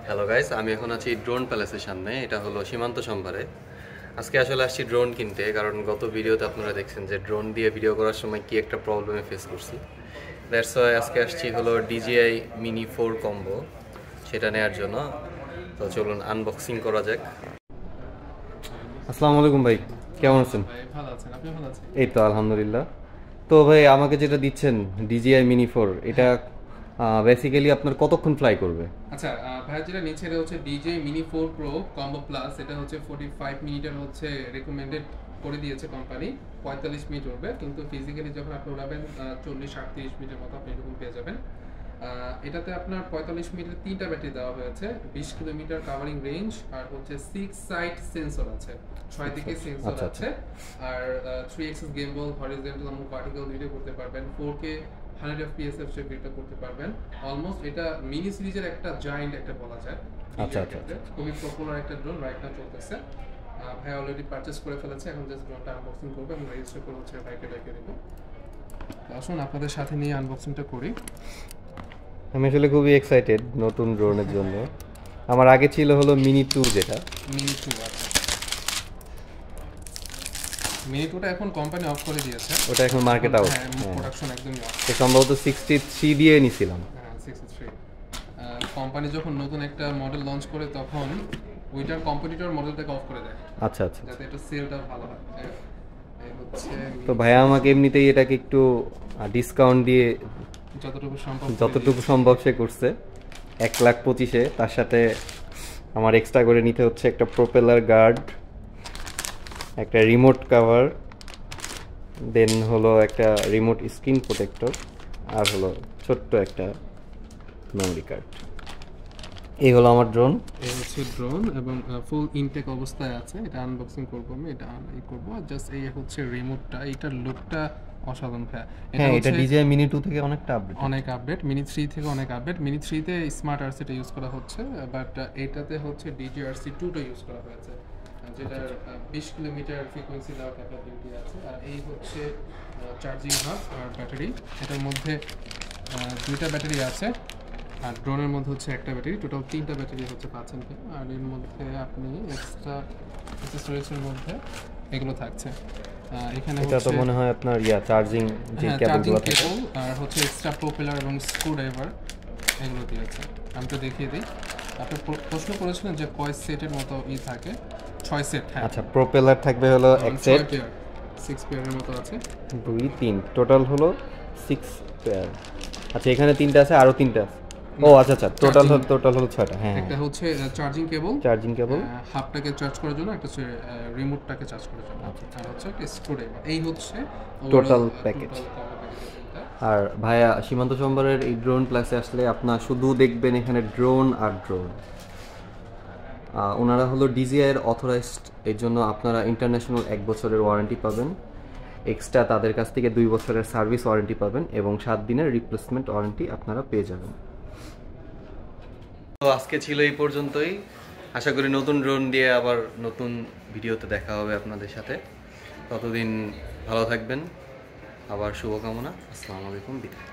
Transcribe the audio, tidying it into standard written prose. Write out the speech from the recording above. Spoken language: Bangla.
হ্যালো গাইস, আমি এখন আছি ড্রোন প্যালেসের সামনে। এটা হলো সীমান্ত সম্ভারে। আজকে আসলে আসছি ড্রোন কিনতে, কারণ গত ভিডিওতে আপনারা দেখছেন যে ড্রোন দিয়ে ভিডিও করার সময় কি একটা প্রবলেমে ফেস করছি। দ্যাটস ওয়াই আজকে আসছি হলো DJI Mini 4 কম্বো, সেটা নেওয়ার জন্য। তো চলুন আনবক্সিং করা যাক। আসসালামু আলাইকুম ভাই, কেমন আছেন? ভালো আছেন? আপনি ভালো আছেন? এই তো আলহামদুলিল্লাহ। তো ভাই আমাকে যেটা দিচ্ছেন DJI Mini 4, এটা বেসিক্যালি আপনার কতক্ষণ ফ্লাই করবে? আচ্ছা, ভাই যেটা নিচ্ছে এটা হচ্ছে DJI Mini 4 Pro Combo Plus। এটা হচ্ছে 45 মিনিটের হচ্ছে রেকমেন্ডেড করে দিয়েছে কোম্পানি। 45 মিনিট উঠবে, কিন্তু ফিজিক্যালি যখন আপনি উড়াবেন 40-38 মিনিটের মতো আপনি এরকম পেয়ে যাবেন। এটাতে আপনার 45 মিনিটের 3টা ব্যাটারি দেওয়া হয়েছে, 20 কিলোমিটার কাভারিং রেঞ্জ, আর হচ্ছে 6 সাইড সেন্সর আছে, 6 দিকে সেন্সর আছে, আর 3 এক্সিস গিম্বল, হরিজন্টাল এবং ভার্টিক্যাল ভিডিও করতে পারবেন, 4K 100 fps এর ভিডিও করতে পারবেন। অলমোস্ট এটা মিনি সিরিজের একটা জায়ান্ট একটা বলা যায়। আচ্ছা, খুবই পপুলার একটা ড্রোন রাইট নাও চলতেছে। ভাই অলরেডি পারচেজ করে ফেলেছে, এখন জাস্ট ড্রোনটা আনবক্সিং করবো এবং রেজিস্টার করে হচ্ছে ভাইকে ডেকে দেবো। আসুন আপনাদের সাথে নিয়ে আনবক্সিংটা করি। আমি আসলে খুবই এক্সাইটেড নতুন ড্রোনের জন্য। আমার আগে ছিল হলো মিনি 2, যেটা মিনি 2 আছে। মিনি 2টা এখন কোম্পানি অফ করে দিয়েছে, ওটা এখন মার্কেট আউট। হ্যাঁ, প্রোডাকশন একদমই অফ। তো সম্ভবত 63 দিয়ে নিছিলাম। হ্যাঁ, 63। কোম্পানি যখন নতুন একটা মডেল লঞ্চ করে তখন ওইটার কম্পিটিটর মডেলটাকে অফ করে দেয়। আচ্ছা আচ্ছা, যাতে এটা সেলটা ভালো হয়। এই হচ্ছে তো ভাইয়া আমাকে এমনিতেই এটাকে একটু ডিসকাউন্ট দিয়ে যতটুকু সম্ভব সে করছে 1,25,000-এ। তার সাথে আমার এক্সট্রা করে নিতে হচ্ছে একটা প্রোপেলার গার্ড, একটা রিমোট কাভার, দেন হলো একটা রিমোট স্ক্রিন প্রোটেক্টর, আর হলো ছোট্ট একটা মেমরি কার্ড। এই হলো আমার ড্রোন। এই হচ্ছে ড্রোন এবং ফুল ইনটেক অবস্থায় আছে। এটা আনবক্সিং করবো আমি, এটা এই করবো জাস্ট। এই হচ্ছে রিমোটটা, এইটার লুকটা অসাধারণ ভাই। হ্যাঁ, এটা DJI Mini 2 থেকে অনেকটা আপডেট, অনেক আপডেট। মিনি 3 থেকে অনেক আপডেট। মিনি 3 তে স্মার্ট আরসিটা ইউজ করা হচ্ছে, বাট এটাতে হচ্ছে DJI-RC 2টা ইউজ করা হয়েছে, যেটার 20 কিলোমিটার ফ্রিকোয়েন্সি দেওয়ার ক্যাপাবিলিটি আছে। আর এই হচ্ছে চার্জিং হাব আর ব্যাটারি। এটার মধ্যে 2টা ব্যাটারি আছে, আর ড্রোনের মধ্যে হচ্ছে একটা ব্যাটারি। টোটাল 3টা ব্যাটারি হচ্ছে পাচ্ছেন। আর এর মধ্যে আপনি এক্সট্রা অ্যাক্সেসরিজের মধ্যে এগুলো থাকছে। এখানে এটা তো মনে হয় আপনার চার্জিং যে কেবলগুলো থাকে, আর হচ্ছে এক্সট্রা প্রপেলার এবং স্ক্রু ড্রাইভার এগুলো দিয়েছে। আমি তো দেখিয়ে দিই। আপনি প্রশ্ন করেছিলেন যে কয় সেটের মতো থাকে। 6 সেট। হ্যাঁ, আচ্ছা, প্রপেলার থাকবে হলো এক সেট, 6 পেয়ারের মতো আছে। 2 3 টোটাল হলো 6 পেয়ার। আচ্ছা, এখানে 3টা আছে, আরো 3টা আছে। ও আচ্ছা আচ্ছা, টোটাল হলো 6টা। হ্যাঁ, একটা হচ্ছে চার্জিং কেবল, হাবটাকে চার্জ করার জন্য, একটা হচ্ছে রিমোটটাকে চার্জ করার জন্য, আর হচ্ছে একটা স্ক্রু ড্রাইভার। এই হচ্ছে টোটাল প্যাকেজ। আর ভাইয়া, সীমান্ত সম্ভারের এই ড্রোন প্লাসে আসলে আপনার শুধু দেখবেন এখানে ড্রোন আর ড্রোন। ওনারা হলো DJI এর অথরাইজড, এর জন্য আপনারা ইন্টারন্যাশনাল 1 বছরের ওয়ারেন্টি পাবেন, এক্সট্রা তাদের কাছ থেকে 2 বছরের সার্ভিস ওয়ারেন্টি পাবেন, এবং 7 দিনের রিপ্লেসমেন্ট ওয়ারেন্টি আপনারা পেয়ে যাবেন। তো আজকে ছিল এই পর্যন্তই। আশা করি নতুন ড্রোন দিয়ে আবার নতুন ভিডিওতে দেখা হবে আপনাদের সাথে। ততদিন ভালো থাকবেন। আবার শুভকামনা। আসসালামু আলাইকুম। বিদায়।